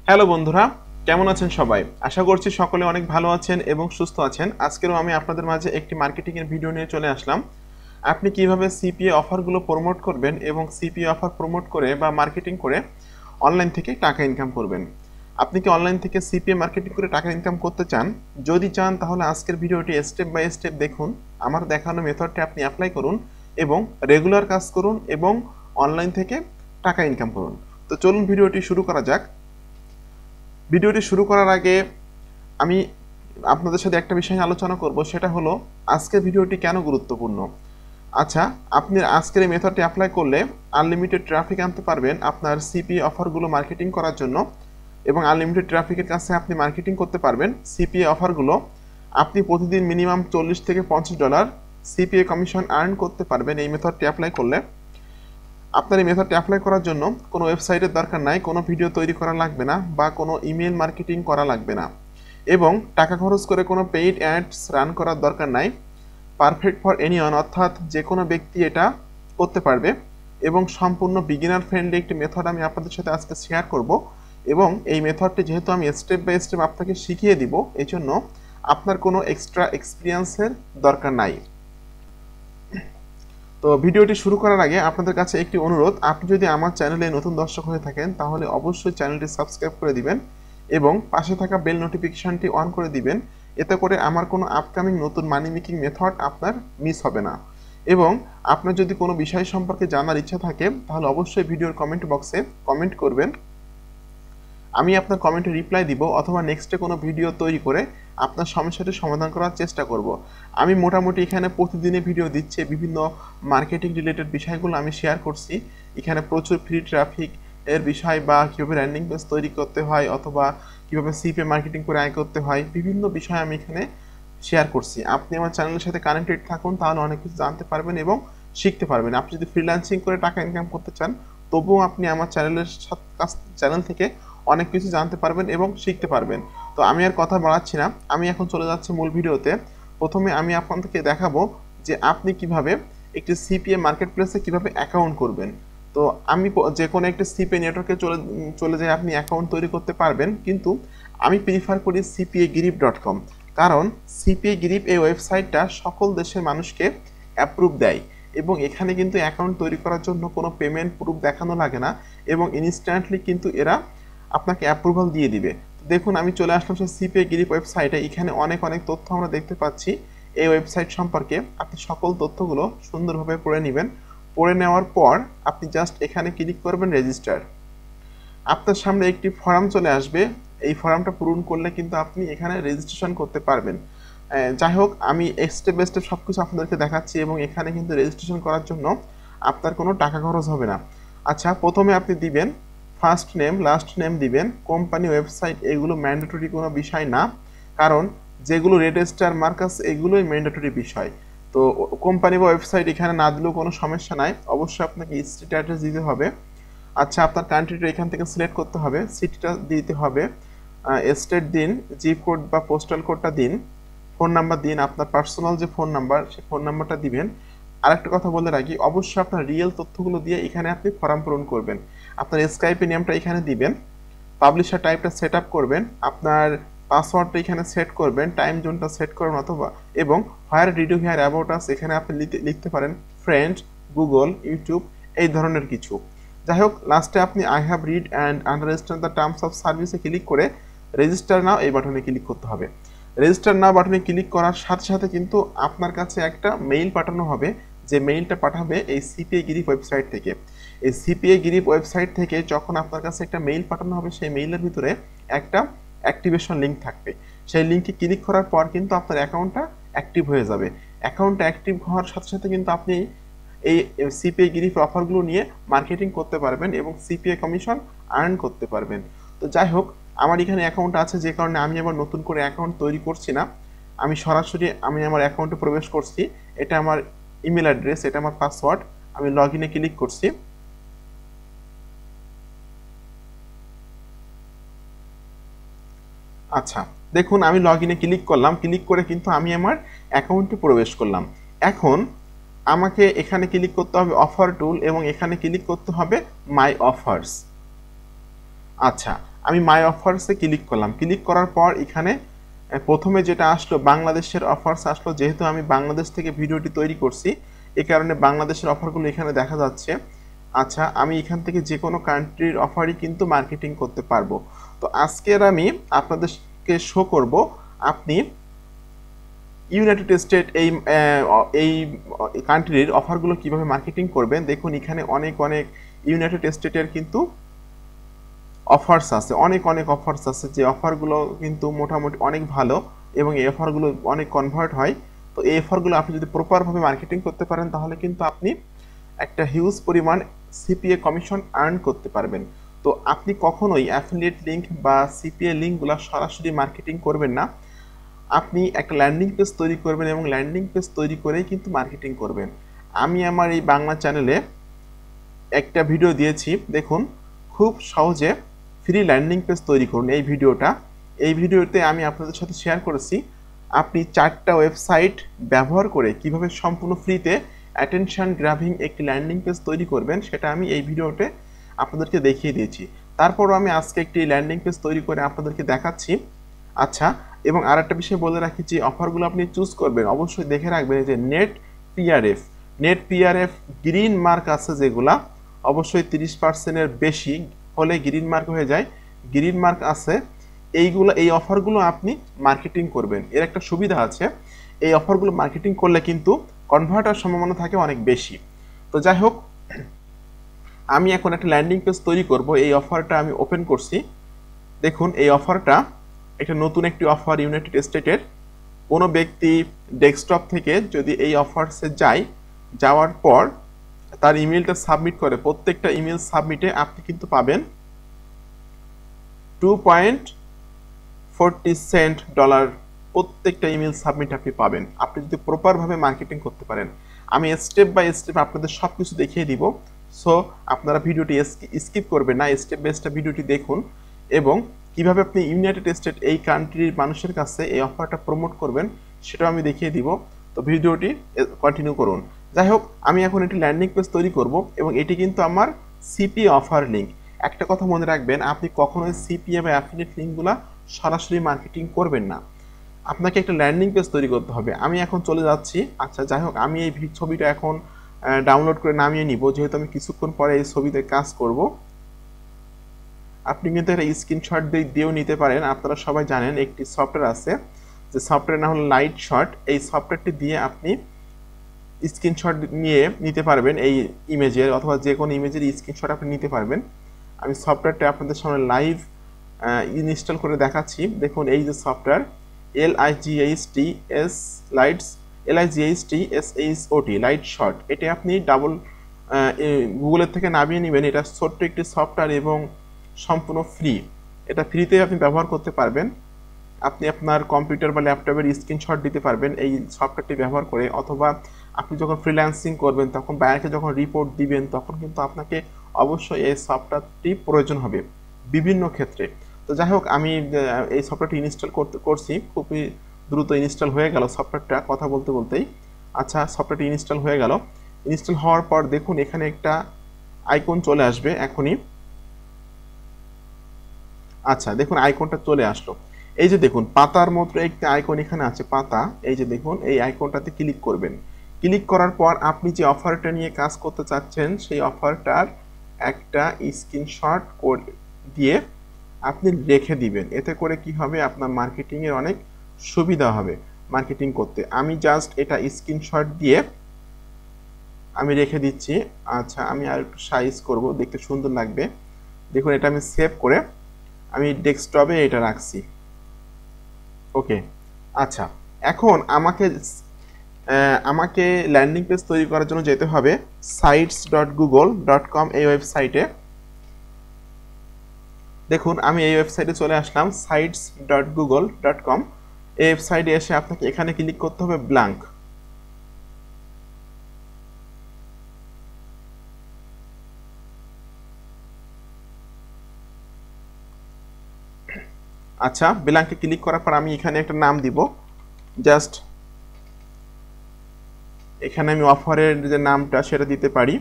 Hello বন্ধুরা, কেমন আছেন সবাই? আশা করছি সকলে অনেক ভালো আছেন এবং সুস্থ আছেন। আজকেরও আমি আপনাদের মাঝে একটি মার্কেটিং এর ভিডিও নিয়ে চলে আসলাম। আপনি কিভাবে সিপিএ অফারগুলো প্রমোট করবেন এবং সিপিএ অফার প্রমোট করে বা মার্কেটিং করে অনলাইন থেকে টাকা ইনকাম করবেন। আপনি কি অনলাইন থেকে সিপিএ মার্কেটিং করে টাকা ইনকাম করতে চান? যদি চান তাহলে আজকের ভিডিওটি স্টেপ বাই স্টেপ দেখুন। আমার দেখানো মেথডটি আপনি অ্যাপ্লাই করুন এবং রেগুলার কাজ করুন এবং অনলাইন থেকে টাকা ইনকাম করুন। তো চলুন ভিডিওটি শুরু করা যাক। ভিডিওটি শুরু করার আগে আমি আপনাদের সাথে একটা বিষয় নিয়ে আলোচনা করব, সেটা হলো আজকের ভিডিওটি কেন গুরুত্বপূর্ণ। আচ্ছা, আপনি আজকের এই মেথডটি অ্যাপ্লাই করলে আনলিমিটেড ট্রাফিক আনতে পারবেন আপনার সিপিএ অফারগুলো মার্কেটিং করার জন্য এবং আনলিমিটেড ট্রাফিকের কাছে আপনি মার্কেটিং করতে পারবেন সিপিএ অফারগুলো। আপনি প্রতিদিন মিনিমাম $40 থেকে $50 সিপিএ কমিশন আর্ন করতে পারবেন এই মেথডটি অ্যাপ্লাই করলে। আপনার এই মেথডটি অ্যাপ্লাই করার জন্য কোনো ওয়েবসাইটের দরকার নাই, কোনো ভিডিও তৈরি করা লাগবে না বা কোনো ইমেল মার্কেটিং করা লাগবে না এবং টাকা খরচ করে কোনো পেইড অ্যাডস রান করার দরকার নাই। পারফেক্ট ফর এনিওয়ান, অর্থাৎ যে কোনো ব্যক্তি এটা করতে পারবে এবং সম্পূর্ণ বিগিনার ফ্রেন্ডলি একটি মেথড আমি আপনাদের সাথে আজকে শেয়ার করব এবং এই মেথডটি যেহেতু আমি স্টেপ বাই স্টেপ আপনাকে শিখিয়ে দিব, এই জন্য আপনার কোনো এক্সট্রা এক্সপিরিয়েন্সের দরকার নাই। তো ভিডিওটি শুরু করার আগে আপনাদের কাছে একটি অনুরোধ, আপনি যদি আমার চ্যানেলে নতুন দর্শক হয়ে থাকেন তাহলে অবশ্যই চ্যানেলটি সাবস্ক্রাইব করে দিবেন এবং পাশে থাকা বেল নোটিফিকেশনটি অন করে দিবেন। এতে করে আমার কোনো আপকামিং নতুন মানি মেকিং মেথড আপনার মিস হবে না। এবং আপনার যদি কোনো বিষয় সম্পর্কে জানার ইচ্ছা থাকে তাহলে অবশ্যই ভিডিওর কমেন্ট বক্সে কমেন্ট করবেন। আমি আপনার কমেন্টে রিপ্লাই দিব অথবা নেক্সটে কোনো ভিডিও তৈরি করে আপনার সমস্যাটি সমাধান করার চেষ্টা করব। আমি মোটামুটি এখানে প্রতিদিনই ভিডিও দিচ্ছি, বিভিন্ন মার্কেটিং রিলেটেড বিষয়গুলো আমি শেয়ার করছি। এখানে প্রচুর ফ্রি ট্রাফিক এর বিষয় বা কীভাবে ল্যান্ডিং পেজ তৈরি করতে হয় অথবা কীভাবে সিপিএ মার্কেটিং করে আয় করতে হয়, বিভিন্ন বিষয় আমি এখানে শেয়ার করছি। আপনি আমার চ্যানেলের সাথে কানেক্টেড থাকুন, তাহলে অনেক কিছু জানতে পারবেন এবং শিখতে পারবেন। আপনি যদি ফ্রিল্যান্সিং করে টাকা ইনকাম করতে চান তবুও আপনি আমার চ্যানেল থেকে অনেক কিছু জানতে পারবেন এবং শিখতে পারবেন। তো আমি আর কথা বাড়াচ্ছি না, আমি এখন চলে যাচ্ছি মূল ভিডিওতে। প্রথমে আমি আপনাদেরকে দেখাবো যে আপনি কিভাবে একটি সিপিএ মার্কেট প্লেসে কীভাবে অ্যাকাউন্ট করবেন। তো আমি যে কোনো একটি সিপিএ নেটওয়ার্কে চলে যাই আপনি অ্যাকাউন্ট তৈরি করতে পারবেন, কিন্তু আমি প্রিফার করি cpagirip.com, কারণ সিপিএ গিরিপ এই ওয়েবসাইটটা সকল দেশের মানুষকে অ্যাপ্রুভ দেয় এবং এখানে কিন্তু অ্যাকাউন্ট তৈরি করার জন্য কোনো পেমেন্ট প্রুফ দেখানো লাগে না এবং ইনস্ট্যান্টলি কিন্তু এরা আপনাকে অ্যাপ্রুভাল দিয়ে দিবে। দেখুন আমি চলে আসলাম সেই সিপিএ গিরিপ ওয়েবসাইটে। এখানে অনেক তথ্য আমরা দেখতে পাচ্ছি এই ওয়েবসাইট সম্পর্কে। আপনি সকল তথ্যগুলো সুন্দরভাবে পড়ে নেবেন। পড়ে নেওয়ার পর আপনি জাস্ট এখানে ক্লিক করবেন রেজিস্টার। আপনার সামনে একটি ফর্ম চলে আসবে, এই ফর্মটা পূরণ করলে কিন্তু আপনি এখানে রেজিস্ট্রেশন করতে পারবেন। যাই হোক, আমি স্টেপ বাই স্টেপ সব কিছু আপনাদেরকে দেখাচ্ছি এবং এখানে কিন্তু রেজিস্ট্রেশন করার জন্য আপনার কোনো টাকা খরচ হবে না। আচ্ছা, প্রথমে আপনি দিবেন ফার্স্ট নেম, লাস্ট নেম দিবেন, কোম্পানি, ওয়েবসাইট, এগুলো ম্যান্ডেটরি কোনো বিষয় না, কারণ যেগুলো রেড স্টার মার্ক আছে এগুলোই ম্যান্ডেটরি বিষয়। তো কোম্পানি বা ওয়েবসাইট এখানে না দিলেও কোনো সমস্যা নাই, অবশ্যই আপনাকে স্ট্রিট অ্যাড্রেস দিতে হবে। আচ্ছা, আপনার কান্ট্রিটা এখান থেকে সিলেক্ট করতে হবে, সিটিটা দিতে হবে, স্টেট দিন, জিপ কোড বা পোস্টাল কোডটা দিন, ফোন নাম্বার দিন, আপনার পার্সোনাল যে ফোন নাম্বার সেই ফোন নাম্বারটা দিবেন। আরেকটা কথা বলে রাখি, অবশ্যই আপনার রিয়েল তথ্যগুলো দিয়ে এখানে আপনি ফর্ম পূরণ করবেন। আপনার স্কাইপে নেমটা এখানে দিবেন, পাবলিশার টাইপটা সেট আপ করবেন, আপনার পাসওয়ার্ডটা এখানে সেট করবেন, টাইম জোনটা সেট করবেন অথবা এবং where did you hear about us এখানে আপনি লিখতে পারেন ফ্রেন্ড, গুগল, ইউটিউব, এই ধরনের কিছু। যাই হোক, লাস্টে আপনি I have read and understand the terms of সার্ভিসে ক্লিক করে রেজিস্টার নাও এই বাটনে ক্লিক করতে হবে। রেজিস্টার নাও বাটনে ক্লিক করার সাথে সাথে কিন্তু আপনার কাছে একটা মেইল পাঠানো হবে, যে মেইলটা পাঠাবে এই সিপিএ গিরিপ ওয়েবসাইট থেকে। এই সিপিএ গিরিপ ওয়েবসাইট থেকে যখন আপনার কাছে একটা মেইল পাঠানো হবে, সেই মেইলের ভিতরে একটা অ্যাক্টিভেশন লিঙ্ক থাকবে। সেই লিঙ্কে ক্লিক করার পর কিন্তু আপনার অ্যাকাউন্টটা অ্যাক্টিভ হয়ে যাবে। অ্যাকাউন্টটা অ্যাক্টিভ হওয়ার সাথে সাথে কিন্তু আপনি এই সিপিএ গিরিপ অফারগুলো নিয়ে মার্কেটিং করতে পারবেন এবং সিপিএ কমিশন আর্ন করতে পারবেন। তো যাই হোক, আমার এখানে অ্যাকাউন্ট আছে, যে কারণে আমি আবার নতুন করে অ্যাকাউন্ট তৈরি করছি না, আমি সরাসরি আমার অ্যাকাউন্টে প্রবেশ করছি। এটা আমার ইমেল অ্যাড্রেস, এটা আমার পাসওয়ার্ড, আমি লগ ইনে ক্লিক করছি। আচ্ছা, দেখুন আমি লগ ইনে ক্লিক করলাম, ক্লিক করে কিন্তু আমি আমার অ্যাকাউন্টে প্রবেশ করলাম। এখন আমাকে এখানে ক্লিক করতে হবে অফার টুল এবং এখানে ক্লিক করতে হবে মাই অফার্স। আচ্ছা, আমি মাই অফার্সে ক্লিক করলাম। ক্লিক করার পর এখানে প্রথমে যেটা আসলো বাংলাদেশের অফার্স আসলো। যেহেতু আমি বাংলাদেশ থেকে ভিডিওটি তৈরি করছি, এই কারণে বাংলাদেশের অফারগুলো এখানে দেখা যাচ্ছে। আচ্ছা, আমি এখান থেকে যে কোনো কান্ট্রির অফারই কিন্তু মার্কেটিং করতে পারবো। তো আজকের আমি আপনাদেরকে শো করব আপনি ইউনাইটেড স্টেট এই কান্ট্রির অফারগুলো কিভাবে মার্কেটিং করবেন। দেখুন এখানে অনেক ইউনাইটেড স্টেটের কিন্তু অফার্স আছে, অনেক অফার্স আছে, যে অফারগুলো কিন্তু মোটামুটি অনেক ভালো এবং এই অফারগুলো অনেক কনভার্ট হয়। তো এই অফারগুলো আপনি যদি প্রপারভাবে মার্কেটিং করতে পারেন তাহলে কিন্তু আপনি একটা হিউজ পরিমাণ সিপিএ কমিশন আর্ন করতে পারবেন। তো আপনি কখনোই অ্যাফিলিয়েট লিঙ্ক বা সিপিএ লিঙ্কগুলো সরাসরি মার্কেটিং করবেন না। আপনি একটা ল্যান্ডিং পেজ তৈরি করবেন এবং ল্যান্ডিং পেজ তৈরি করেই কিন্তু মার্কেটিং করবেন। আমি আমার এই বাংলা চ্যানেলে একটা ভিডিও দিয়েছি, দেখুন খুব সহজে ফ্রি ল্যান্ডিং পেজ তৈরি করুন। এই ভিডিওতে আমি আপনাদের সাথে শেয়ার করেছি আপনি 4টা ওয়েবসাইট ব্যবহার করে কিভাবে সম্পূর্ণ ফ্রিতে অ্যাটেনশন গ্রাবিং একটি ল্যান্ডিং পেজ তৈরি করবেন, সেটা আমি এই ভিডিওতে আপনাদেরকে দেখিয়ে দিয়েছি। তারপরও আমি আজকে একটি ল্যান্ডিং পেজ তৈরি করে আপনাদেরকে দেখাচ্ছি। আচ্ছা, এবং আরেকটা বিষয় বলে রাখি, যে অফারগুলো আপনি চুজ করবেন অবশ্যই দেখে রাখবেন যে নেট পিআরএফ গ্রিন মার্ক আছে যেগুলা, অবশ্যই 30%-এর বেশি হলে গ্রিন মার্ক হয়ে যায়, গ্রিন মার্ক আছে এই অফারগুলো আপনি মার্কেটিং করবেন। এর একটা সুবিধা আছে, এই অফারগুলো মার্কেটিং করলে কিন্তু কনভার্টার সম্ভাবনা থাকে অনেক বেশি। তো যাই হোক, আমি এখন একটা ল্যান্ডিং পেজ তৈরি করব। এই অফারটা আমি ওপেন করছি। দেখুন এই অফারটা একটা নতুন একটি অফার ইউনাইটেড স্টেটের। কোনো ব্যক্তি ডেস্কটপ থেকে যদি এই অফার্সে যাওয়ার পর তার ইমেলটা সাবমিট করে, প্রত্যেকটা ইমেল সাবমিটে আপনি কিন্তু পাবেন $2.40 প্রত্যেকটা ইমেল সাবমিট আপনি পাবেন, আপনি যদি প্রপারভাবে মার্কেটিং করতে পারেন। আমি স্টেপ বাই স্টেপ আপনাদের সব কিছু দেখিয়ে দিব। সো আপনারা ভিডিওটি স্কিপ করবেন না, স্টেপ বাই স্টেপ ভিডিওটি দেখুন এবং কিভাবে আপনি ইউনাইটেড স্টেট এই কান্ট্রির মানুষের কাছে এই অফারটা প্রমোট করবেন সেটাও আমি দেখিয়ে দিব। তো ভিডিওটি কন্টিনিউ করুন। যাই হোক, আমি এখন একটি ল্যান্ডিং পেজ তৈরি করব এবং এটি কিন্তু আমার সিপিএ অফার লিঙ্ক। একটা কথা মনে রাখবেন, আপনি কখনোই সিপিএ বা অ্যাফিলিয়েট লিঙ্কগুলো সরাসরি মার্কেটিং করবেন না, আপনাকে একটা ল্যান্ডিং পেজ তৈরি করতে হবে। আমি এখন চলে যাচ্ছি। আচ্ছা, যাই হোক, আমি এই ছবিটা এখন ডাউনলোড করে নামিয়ে নিব, যেহেতু আমি কিছুক্ষণ পরে এই ছবিতে কাজ করব। আপনি কিন্তু একটা স্ক্রিনশট দিয়েও নিতে পারেন। আপনারা সবাই জানেন একটি সফটওয়্যার আছে, যে সফটওয়্যার নাম হলো লাইট শট। এই সফটওয়্যারটি দিয়ে আপনি স্ক্রিনশট নিতে পারবেন এই ইমেজের, অথবা যে কোনো ইমেজের স্ক্রিনশট আপনি নিতে পারবেন। আমি সফটওয়্যারটা আপনাদের সামনে লাইভ ইনস্টল করে দেখাচ্ছি। দেখুন এই যে সফটওয়্যার LIGHTSHOT লাইট শট, এটা আপনি গুগলের থেকে নামিয়ে নেবেন। এটা ছোট্ট একটি সফটওয়্যার এবং সম্পূর্ণ ফ্রি, এটা ফ্রিতে আপনি ব্যবহার করতে পারবেন। আপনি আপনার কম্পিউটার বা ল্যাপটপের স্ক্রিনশট দিতে পারবেন এই সফটওয়্যারটি ব্যবহার করে, অথবা আপনি যখন ফ্রিল্যান্সিং করবেন তখন বায়ারকে যখন রিপোর্ট দিবেন তখন কিন্তু আপনাকে অবশ্যই এই সফটওয়্যারটি প্রয়োজন হবে বিভিন্ন ক্ষেত্রে। তো যাই হোক, আমি এই সফটওয়্যারটি ইনস্টল করছি, খুবই দ্রুত ইনস্টল হয়ে গেল সফটওয়্যারটা কথা বলতে বলতেই। আচ্ছা, সফটওয়্যারটি ইনস্টল হয়ে গেল। ইনস্টল হওয়ার পর দেখুন এখানে একটা আইকন চলে আসবে এখনই। আচ্ছা, দেখুন আইকনটা চলে আসলো। এই যে দেখুন পাতার মতো একটা আইকন এখানে আছে, পাতা। এই যে দেখুন এই আইকনটাতে ক্লিক করবেন। ক্লিক করার পর আপনি যে অফারটা নিয়ে কাজ করতে চাচ্ছেন সেই অফারটার একটা স্ক্রিনশট দিয়ে আপনি রেখে দিবেন। এতে করে কি হবে, আপনার মার্কেটিংয়ের অনেক সুবিধা হবে মার্কেটিং করতে। আমি জাস্ট এটা স্ক্রিনশট দিয়ে আমি রেখে দিচ্ছি। আচ্ছা, আমি আর একটু সাইজ করব, দেখতে সুন্দর লাগবে। দেখুন এটা আমি সেভ করে আমি ডেস্কটপে এটা রাখছি। ওকে, আচ্ছা, এখন আমাকে ল্যান্ডিং পেজ তৈরি করার জন্য যেতে হবে sites.google.com এই ওয়েবসাইটে। দেখুন আমি এই ওয়েবসাইটে চলে আসলাম, sites.google.com। এই ওয়েবসাইটে এসে আপনাকে এখানে ক্লিক করতে হবে ব্ল্যাঙ্ক। আচ্ছা, ব্ল্যাঙ্কে ক্লিক করার পর আমি এখানে একটা নাম দিব, জাস্ট এখানে আমি অফারের যে নামটা সেটা দিতে পারি।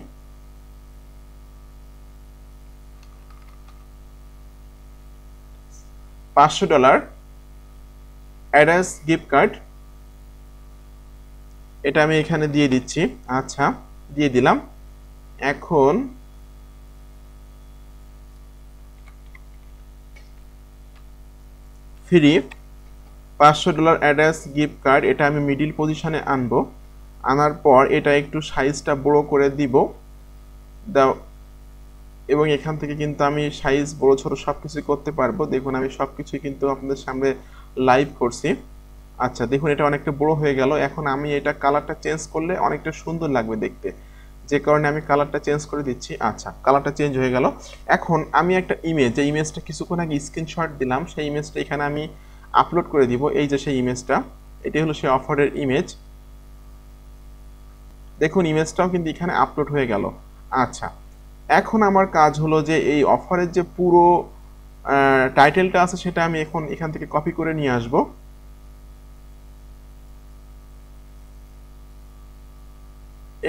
$500 অ্যাডাস গিফট কার্ড, এটা আমি এখানে দিয়ে দিচ্ছি। আচ্ছা, দিয়ে দিলাম। এখন ফ্রি $500 অ্যাডাস গিফট কার্ড, এটা আমি মিডিল পজিশনে আনবো। আনার পর এটা একটু সাইজটা বড় করে দিব এবং এখান থেকে কিন্তু আমি সাইজ বড় ছোট সবকিছু করতে পারবো। দেখুন আমি সবকিছু কিন্তু আপনাদের সামনে লাইভ করছি। আচ্ছা দেখুন এটা অনেকটা বড় হয়ে গেল। এখন আমি এটা কালারটা চেঞ্জ করলে অনেকটা সুন্দর লাগবে দেখতে, যে কারণে আমি কালারটা চেঞ্জ করে দিচ্ছি। আচ্ছা, কালারটা চেঞ্জ হয়ে গেল। এখন আমি একটা ইমেজ, যে ইমেজটা কিছুক্ষণ আগে স্ক্রিনশট দিলাম, সেই ইমেজটা এখানে আমি আপলোড করে দিব। এই যে সেই ইমেজটা, এটি হলো সেই অফারের ইমেজ। দেখুন ইমেজটাও কিন্তু এখানে আপলোড হয়ে গেল। আচ্ছা, এখন আমার কাজ হলো যে এই অফারের যে পুরো টাইটেলটা আছে সেটা আমি এখন এখান থেকে কপি করে নিয়ে আসব।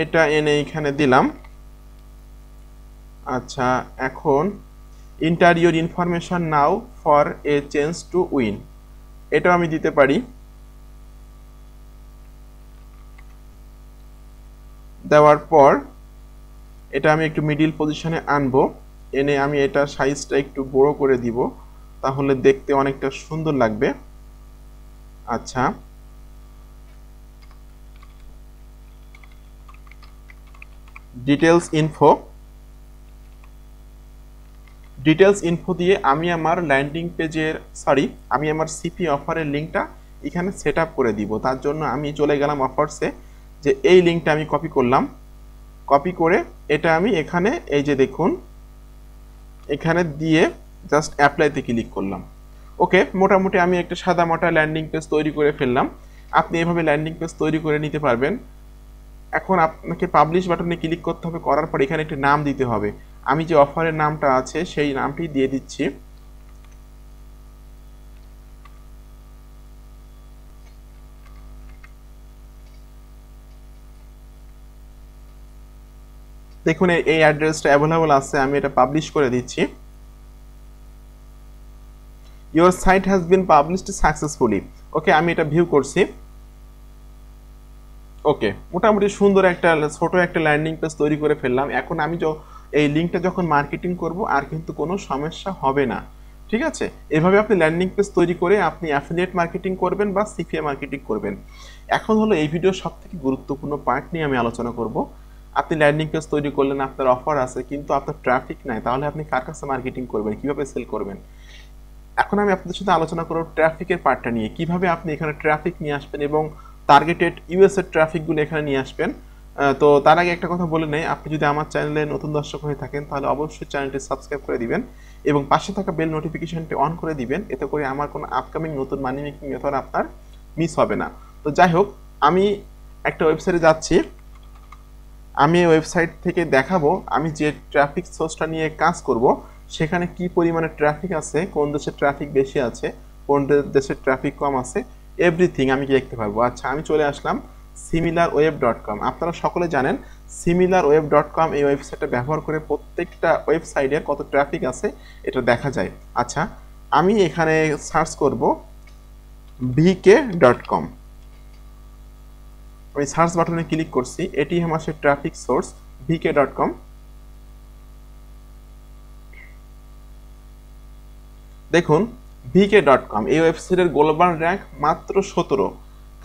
এটা এনে এখানে দিলাম। আচ্ছা, এখন enter your information now for a change to win, এটাও আমি দিতে পারি। দেওয়ার পর এটা আমি একটু মিডিল পজিশনে আনবো, এনে আমি এটা সাইজটা একটু বড় করে দিব, তাহলে দেখতে অনেকটা সুন্দর লাগবে। আচ্ছা, ডিটেলস ইনফো দিয়ে আমি আমার ল্যান্ডিং পেজের আমি আমার সিপি অফারের লিঙ্কটা এখানে সেট আপ করে দিব। তার জন্য আমি চলে গেলাম অফারসে, যে এই লিঙ্কটা আমি কপি করলাম। কপি করে এটা আমি এখানে এই যে দেখুন এখানে দিয়ে জাস্ট অ্যাপ্লাইতে ক্লিক করলাম। ওকে, মোটামুটি আমি একটা সাদা মাটা ল্যান্ডিং পেজ তৈরি করে ফেললাম। আপনি এভাবে ল্যান্ডিং পেজ তৈরি করে নিতে পারবেন। এখন আপনাকে পাবলিশ বাটনে ক্লিক করতে হবে, করার পর এখানে একটি নাম দিতে হবে। আমি যে অফারের নামটা আছে সেই নামটি দিয়ে দিচ্ছি। দেখুন এই অ্যাড্রেসটা অ্যাভেলেবল আছে, আমি এটা পাবলিশ করে দিচ্ছি। Your site has been published successfully. Okay, আমি এটা ভিউ করছি। ওকে, মোটামুটি সুন্দর একটা ছোট একটা ল্যান্ডিং পেজ তৈরি করে ফেললাম। এখন আমি এই লিঙ্কটা যখন মার্কেটিং করব আর কিন্তু কোনো সমস্যা হবে না। ঠিক আছে, এভাবে আপনি ল্যান্ডিং পেজ তৈরি করে আপনি অ্যাফিলিয়েট মার্কেটিং করবেন বা সিপিএ মার্কেটিং করবেন। এখন হলো এই ভিডিওর সবথেকে গুরুত্বপূর্ণ পার্ট নিয়ে আমি আলোচনা করব। আপনি ল্যান্ডিং পেজ তৈরি করলেন, আপনার অফার আছে কিন্তু আপনার ট্রাফিক নাই, তাহলে আপনি কার কাছে মার্কেটিং করবেন, কিভাবে সেল করবেন? এখন আমি আপনাদের সাথে আলোচনা করব ট্রাফিকের পার্টটা নিয়ে, কিভাবে আপনি এখানে ট্রাফিক নিয়ে আসবেন এবং টার্গেটেড ইউএস এর ট্রাফিকগুলো এখানে নিয়ে আসবেন। তো তার আগে একটা কথা বলে নেই, আপনি যদি আমার চ্যানেলে নতুন দর্শক হয়ে থাকেন তাহলে অবশ্যই চ্যানেলটি সাবস্ক্রাইব করে দিবেন এবং পাশে থাকা বেল নোটিফিকেশনটি অন করে দিবেন, এতে করে আমার কোনো আপকামিং নতুন মানি মেকিং মেথড আপনার মিস হবে না। তো যাই হোক, আমি একটা ওয়েবসাইটে যাচ্ছি। আমি এই ওয়েবসাইট থেকে দেখাবো আমি যে ট্রাফিক সোর্সটা নিয়ে কাজ করব সেখানে কি পরিমাণে ট্রাফিক আছে, কোন দেশের ট্রাফিক বেশি আছে, কোন দেশের ট্রাফিক কম আছে, এভরিথিং আমি কি দেখতে পারবো। আচ্ছা, আমি চলে আসলাম similarweb.com। আপনারা সকলে জানেন similarweb.com এই ওয়েবসাইটটা ব্যবহার করে প্রত্যেকটা ওয়েবসাইটের কত ট্রাফিক আছে এটা দেখা যায়। আচ্ছা, আমি এখানে সার্চ করব vk.com। আমি সার্চ বাটনে ক্লিক করছি, এটি আমার সেই ট্রাফিক সোর্স vk.com। দেখুন vk.com এই ওয়েবসাইটের গ্লোবাল র্যাঙ্ক মাত্র 17,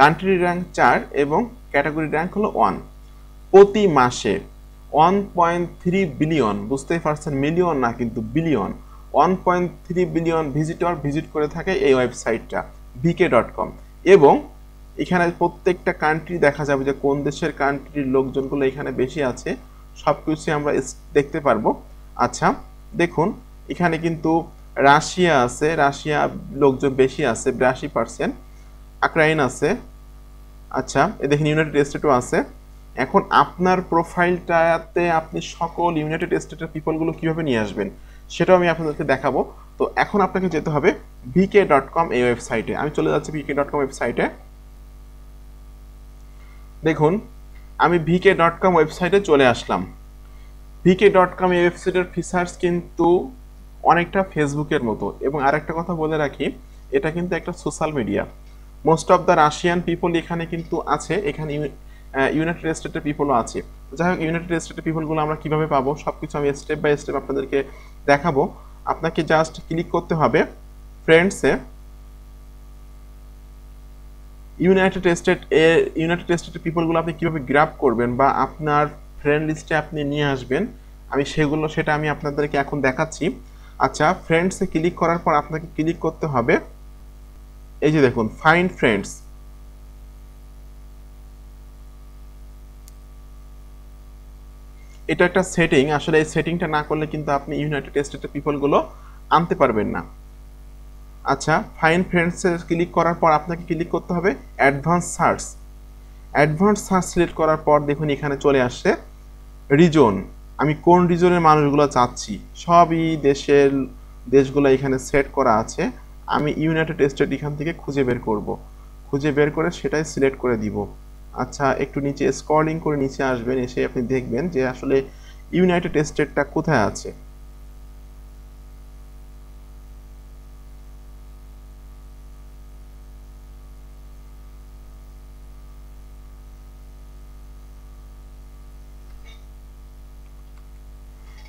কান্ট্রি র্যাঙ্ক 4 এবং ক্যাটাগরি র্যাঙ্ক হলো 1। প্রতি মাসে 1.3 বিলিয়ন, বুঝতেই পারছেন মিলিয়ন না কিন্তু বিলিয়ন, 1.3 বিলিয়ন ভিজিটর ভিজিট করে থাকে এই ওয়েবসাইটটা vk.com। এবং এখানে প্রত্যেকটা কান্ট্রি দেখা যাবে যে কোন দেশের কান্ট্রির লোকজনগুলো এখানে বেশি আছে, সব কিছু আমরা দেখতে পারবো। আচ্ছা দেখুন এখানে কিন্তু রাশিয়া আছে, রাশিয়া লোকজন বেশি আছে 82%, ইউক্রেন আছে। আচ্ছা দেখেন ইউনাইটেড স্টেটও আছে। এখন আপনার প্রোফাইলটাতে আপনি সকল ইউনাইটেড স্টেটের পিপলগুলো কীভাবে নিয়ে আসবেন সেটাও আমি আপনাদেরকে দেখাবো। তো এখন আপনাকে যেতে হবে vk.com এই ওয়েবসাইটে। আমি চলে যাচ্ছি vk.com ওয়েবসাইটে। দেখুন আমি vk.com ওয়েবসাইটে চলে আসলাম। vk.com এই ওয়েবসাইটের ফিচার্স কিন্তু অনেকটা ফেসবুকের মতো। এবং আরেকটা কথা বলে রাখি, এটা কিন্তু একটা social media. Most of the Russian people এখানে কিন্তু আছে, এখানে ইউনাইটেড স্টেটের পিপলও আছে। যাই হোক, ইউনাইটেড স্টেটের পিপলগুলো আমরা কিভাবে পাবো সবকিছু আমি স্টেপ বাই স্টেপ আপনাদেরকে দেখাবো। আপনাকে জাস্ট ক্লিক করতে হবে ফ্রেন্ডসে, ইউনাইটেড স্টেটের পিপলগুলো আপনি কিভাবে গ্র্যাব করবেন বা আপনার ফ্রেন্ড লিস্টে আপনি নিয়ে আসবেন, সেটা আমি আপনাদেরকে এখন দেখাচ্ছি। আচ্ছা, ফ্রেন্ডসে ক্লিক করার পর আপনাকে ক্লিক করতে হবে, এই যে দেখুন ফাইন্ড ফ্রেন্ডস। এটা একটা সেটিং, আসলে এই সেটিংটা না করলে কিন্তু আপনি ইউনাইটেড স্টেটের পিপলগুলো আনতে পারবেন না। আচ্ছা, ফাইন্ড ফ্রেন্ডসে ক্লিক করার পর আপনাকে ক্লিক করতে হবে advance search. Advance search select করার পর দেখুন এখানে চলে আসছে রিজন। আমি কোন রিজনের মানুষগুলো চাচ্ছি, সবই দেশগুলো এখানে সেট করা আছে। আমি ইউনাইটেড স্টেট এখান থেকে খুঁজে বের করব, খুঁজে বের করে সেটাই সিলেক্ট করে দিব। আচ্ছা, একটু নিচে স্ক্রলিং করে নিচে আসবেন, এসে আপনি দেখবেন যে আসলে ইউনাইটেড স্টেটটা কোথায় আছে।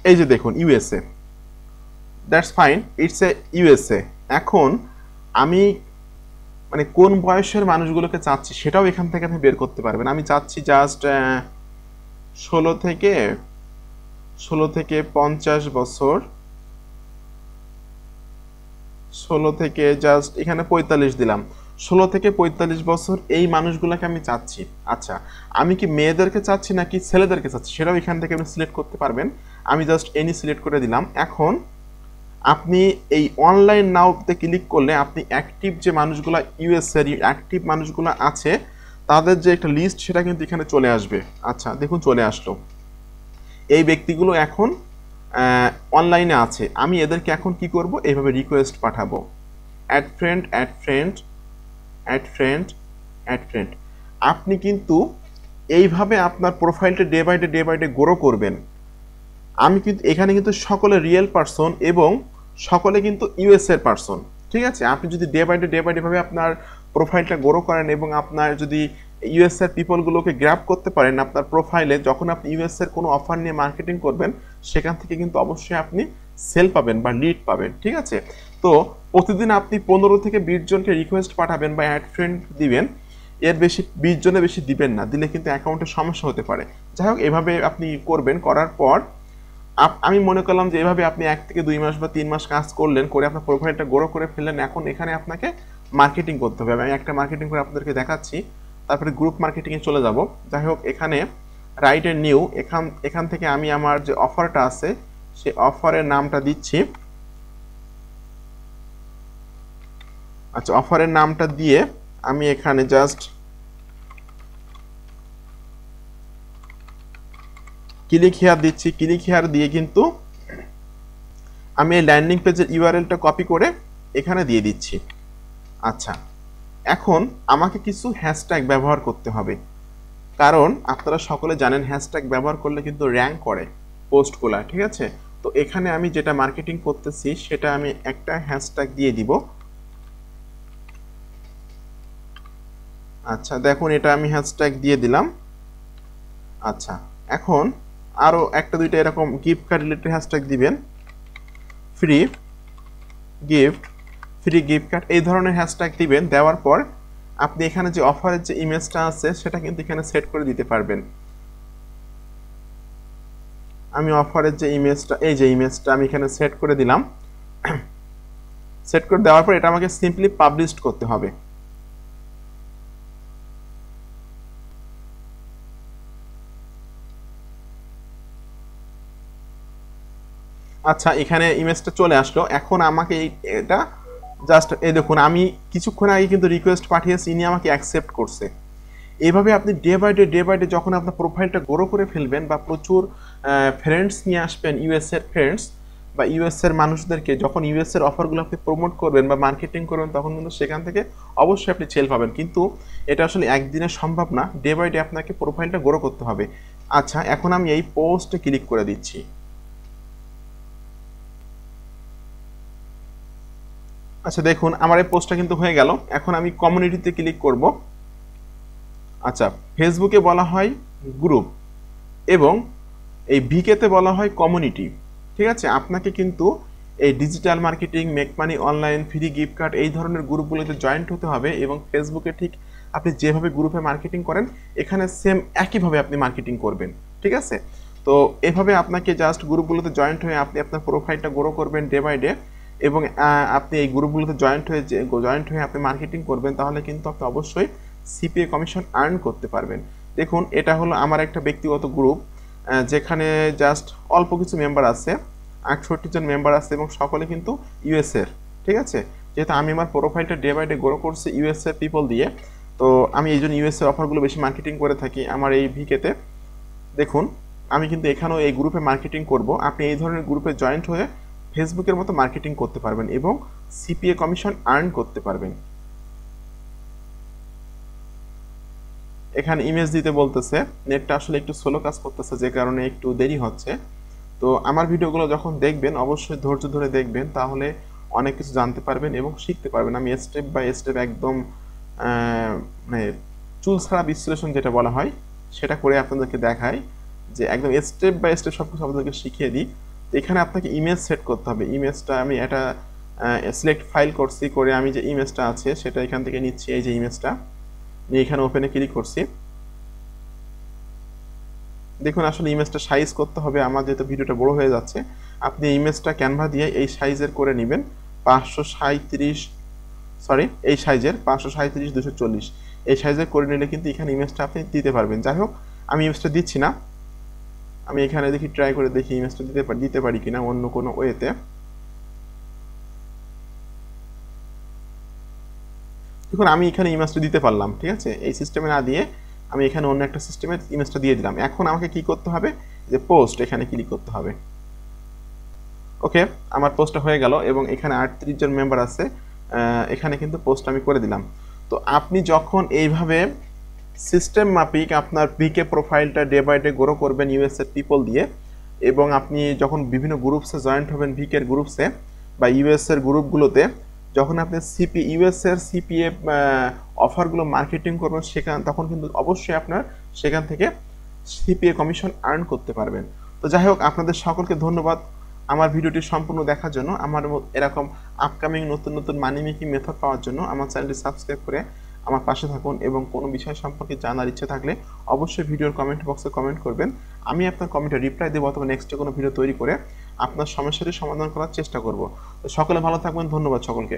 এই যে দেখুন USA, that's fine, it's a USA. এখন আমি মানে কোন বয়সের মানুষগুলোকে চাচ্ছি সেটাও এখান থেকে আপনি বের করতে পারবেন। আমি চাচ্ছি জাস্ট 16 থেকে 50 বছর, 16 থেকে জাস্ট এখানে 45 দিলাম, 16 থেকে 45 বছর এই মানুষগুলোকে আমি চাচ্ছি। আচ্ছা, আমি কি মেয়েদেরকে চাচ্ছি নাকি ছেলেদেরকে চাচ্ছি সেটাও এখান থেকে আপনি সিলেক্ট করতে পারবেন। আমি জাস্ট এনি সিলেক্ট করে দিলাম। এখন আপনি এই অনলাইন নাওতে ক্লিক করলে আপনি অ্যাক্টিভ যে মানুষগুলো ইউএসএর অ্যাক্টিভ মানুষগুলো আছে তাদের যে একটা লিস্ট সেটা কিন্তু এখানে চলে আসবে। আচ্ছা দেখুন চলে আসলো, এই ব্যক্তিগুলো এখন অনলাইনে আছে। আমি এদেরকে এখন কি করব, এইভাবে রিকোয়েস্ট পাঠাবো, add friend add friend add friend add friend. আপনি কিন্তু এইভাবে আপনার প্রোফাইলটা ডে বাই ডে গ্রো করবেন। আমি কিন্তু এখানে কিন্তু সকলে রিয়েল পারসন এবং সকলে কিন্তু ইউএস এর পারসন, ঠিক আছে। আপনি যদি ডে বাই ডে ভাবে আপনার প্রোফাইলটা গ্রো করেন এবং আপনার যদি ইউএস এর পিপলগুলোকে গ্র্যাব করতে পারেন আপনার প্রোফাইলে, যখন আপনি ইউএস এর কোনো অফার নিয়ে মার্কেটিং করবেন সেখান থেকে কিন্তু অবশ্যই আপনি সেল পাবেন বা লিড পাবেন, ঠিক আছে। তো প্রতিদিন আপনি 15 থেকে 20 জনকে রিকোয়েস্ট পাঠাবেন বা অ্যাড ফ্রেন্ড দিবেন, এর বেশি 20 জনের বেশি দিবেন না, দিলে কিন্তু অ্যাকাউন্টে সমস্যা হতে পারে। যাই হোক, এভাবে আপনি করবেন, করার পর আমি মনে করলাম যে এভাবে আপনি 1 থেকে 2 মাস বা 3 মাস কাজ করলেন, করে আপনার প্রোফাইলটা গ্রো করে ফেললেন। এখন এখানে আপনাকে মার্কেটিং করতে হবে। আমি একটা মার্কেটিং করে আপনাদেরকে দেখাচ্ছি, তারপরে গ্রুপ মার্কেটিংয়ে চলে যাব। যাই হোক, এখানে রাইট এ নিউ, এখান থেকে আমি আমার যে অফারটা আছে সেই অফারের নামটা দিচ্ছি। আচ্ছা, অফারের নামটা দিয়ে আমি এখানে জাস্ট ক্লিক হেয়ার দিচ্ছি। ক্লিক হেয়ার দিয়ে কিন্তু আমি এই ল্যান্ডিং পেজের ইউআরএলটা কপি করে এখানে দিয়ে দিচ্ছি। আচ্ছা, এখন আমাকে কিছু হ্যাশট্যাগ ব্যবহার করতে হবে, কারণ আপনারা সকলে জানেন হ্যাশট্যাগ ব্যবহার করলে কিন্তু র্যাঙ্ক করে পোস্টগুলা, ঠিক আছে। তো এখানে আমি যেটা মার্কেটিং করতেছি সেটা আমি একটা হ্যাশট্যাগ দিয়ে দিব। আচ্ছা দেখুন, এটা আমি হ্যাশট্যাগ দিয়ে দিলাম। আচ্ছা, এখন আরও একটা দুইটা এরকম গিফট কার্ড রিলেটেড হ্যাশট্যাগ দিবেন, ফ্রি গিফট কার্ড, এই ধরনের হ্যাশট্যাগ দিবেন। দেওয়ার পর আপনি এখানে যে অফারের যে ইমেজটা আছে সেটা কিন্তু এখানে সেট করে দিতে পারবেন। আমি অফারের যে ইমেজটা, এই যে ইমেজটা আমি এখানে সেট করে দিলাম। সেট করে দেওয়ার পর এটা আমাকে সিম্পলি পাবলিশ করতে হবে। আচ্ছা, এখানে ইমেজটা চলে আসলো। এখন আমাকে এটা জাস্ট এই দেখুন, আমি কিছুক্ষণ আগে কিন্তু রিকোয়েস্ট পাঠিয়েছি, ইনি আমাকে অ্যাকসেপ্ট করছে। এইভাবে আপনি ডে বাই ডে যখন আপনার প্রোফাইলটা গ্রো করে ফেলবেন বা প্রচুর ফ্রেন্ডস নিয়ে আসবেন, ইউএসএর ফ্রেন্ডস বা ইউএসএর মানুষদেরকে, যখন ইউএসএর অফারগুলো আপনি প্রমোট করবেন বা মার্কেটিং করবেন তখন কিন্তু সেখান থেকে অবশ্যই আপনি সেল পাবেন। কিন্তু এটা আসলে একদিনে সম্ভব না, ডে বাই ডে আপনাকে প্রোফাইলটা গ্রো করতে হবে। আচ্ছা, এখন আমি এই পোস্টে ক্লিক করে দিচ্ছি। আচ্ছা দেখুন আমার এই পোস্টটা কিন্তু হয়ে গেল। এখন আমি কমিউনিটিতে ক্লিক করব। আচ্ছা, ফেসবুকে বলা হয় গ্রুপ এবং এই ভিকেতে বলা হয় কমিউনিটি। ঠিক আছে, আপনাকে কিন্তু এই digital marketing, make money online, free gift card এই ধরনের গ্রুপগুলোতে জয়েন্ট হতে হবে এবং ফেসবুকে ঠিক আপনি যেভাবে গ্রুপে মার্কেটিং করেন এখানে সেম একইভাবে আপনি মার্কেটিং করবেন। ঠিক আছে, তো এভাবে আপনাকে জাস্ট গ্রুপগুলোতে জয়েন্ট হয়ে আপনি আপনার প্রোফাইলটা গ্রো করবেন ডে বাই ডে এবং আপনি এই গ্রুপগুলোতে জয়েন্ট হয়ে আপনি মার্কেটিং করবেন, তাহলে কিন্তু আপনি অবশ্যই সিপিএ কমিশন আর্ন করতে পারবেন। দেখুন এটা হলো আমার একটা ব্যক্তিগত গ্রুপ যেখানে জাস্ট অল্প কিছু মেম্বার আছে, 68 জন মেম্বার আছে এবং সকলে কিন্তু ইউএসএর। ঠিক আছে, যেহেতু আমি আমার প্রোফাইলটা ডে বাই ডে গ্রো করছি ইউএসএর পিপল দিয়ে, তো আমি এই জন্য ইউএসএর অফারগুলো বেশি মার্কেটিং করে থাকি আমার এই ভিকেতে। দেখুন আমি কিন্তু এখানেও এই গ্রুপে মার্কেটিং করব। আপনি এই ধরনের গ্রুপে জয়েন্ট হয়ে ফেসবুকের মতো মার্কেটিং করতে পারবেন এবং সিপিএ কমিশন আর্ন করতে পারবেন। এখানে ইমেজ দিতে বলতেছে, নেটটা আসলে একটু স্লো কাজ করতেছে যে কারণে একটু দেরি হচ্ছে। তো আমার ভিডিওগুলো যখন দেখবেন অবশ্যই ধৈর্য ধরে দেখবেন, তাহলে অনেক কিছু জানতে পারবেন এবং শিখতে পারবেন। আমি স্টেপ বাই স্টেপ একদম মানে চুল ছাড়া বিশ্লেষণ যেটা বলা হয় সেটা করে আপনাদেরকে দেখাই, যে একদম স্টেপ বাই স্টেপ সব কিছু আপনাদেরকে শিখিয়ে দিই। তো এখানে আপনাকে ইমেজ সেট করতে হবে। ইমেজটা আমি এটা সিলেক্ট ফাইল করছি, করে আমি যে ইমেজটা আছে সেটা এখান থেকে নিচ্ছি। এই যে ইমেজটা নিয়ে এখানে ওপেনে ক্লিক করছি। দেখুন আসলে ইমেজটা সাইজ করতে হবে, আমার যেহেতু ভিডিওটা বড় হয়ে যাচ্ছে। আপনি ইমেজটা ক্যানভা দিয়ে এই সাইজের করে নেবেন, 537 সরি এই সাইজের 537 240 এই সাইজের করে নিলে কিন্তু এখানে ইমেজটা আপনি দিতে পারবেন। যাই হোক আমি ইমেজটা দিচ্ছি না, আমি এখানে দেখি ট্রাই করে দেখি ইমেজটা দিতে পারি কিনা অন্য কোনো ওয়েতে। দেখুন আমি এখানে ইমেজটা দিতে পারলাম। ঠিক আছে, এই সিস্টেমে না দিয়ে আমি এখানে অন্য একটা সিস্টেমে ইমেজটা দিয়ে দিলাম। এখন আমাকে কি করতে হবে, যে পোস্ট এখানে ক্লিক করতে হবে। ওকে, আমার পোস্টটা হয়ে গেল এবং এখানে 38 জন মেম্বার আছে, এখানে কিন্তু পোস্ট আমি করে দিলাম। তো আপনি যখন এইভাবে সিস্টেম মাফিক আপনার ভিকে প্রোফাইলটা ডে বাই ডে গ্রো করবেন ইউএসএর পিপল দিয়ে, এবং আপনি যখন বিভিন্ন গ্রুপসে জয়েন্ট হবেন ভিকের গ্রুপসে বা ইউএসএর গ্রুপগুলোতে, যখন আপনি ইউএসএর সিপিএ অফারগুলো মার্কেটিং করবেন তখন কিন্তু অবশ্যই আপনার সেখান থেকে সিপিএ কমিশন আর্ন করতে পারবেন। তো যাই হোক আপনাদের সকলকে ধন্যবাদ আমার ভিডিওটি সম্পূর্ণ দেখার জন্য। আমার এরকম আপকামিং নতুন নতুন মানি মেকিং মেথড পাওয়ার জন্য আমার চ্যানেলটি সাবস্ক্রাইব করে আমার পাশে থাকুন এবং কোনো বিষয় সম্পর্কে জানার ইচ্ছে থাকলে অবশ্যই ভিডিওর কমেন্ট বক্সে কমেন্ট করবেন। আমি আপনার কমেন্টে রিপ্লাই দেবো অথবা নেক্সটে কোনো ভিডিও তৈরি করে আপনার সমস্যাটি সমাধান করার চেষ্টা করব। তো সকলে ভালো থাকবেন, ধন্যবাদ সকলকে।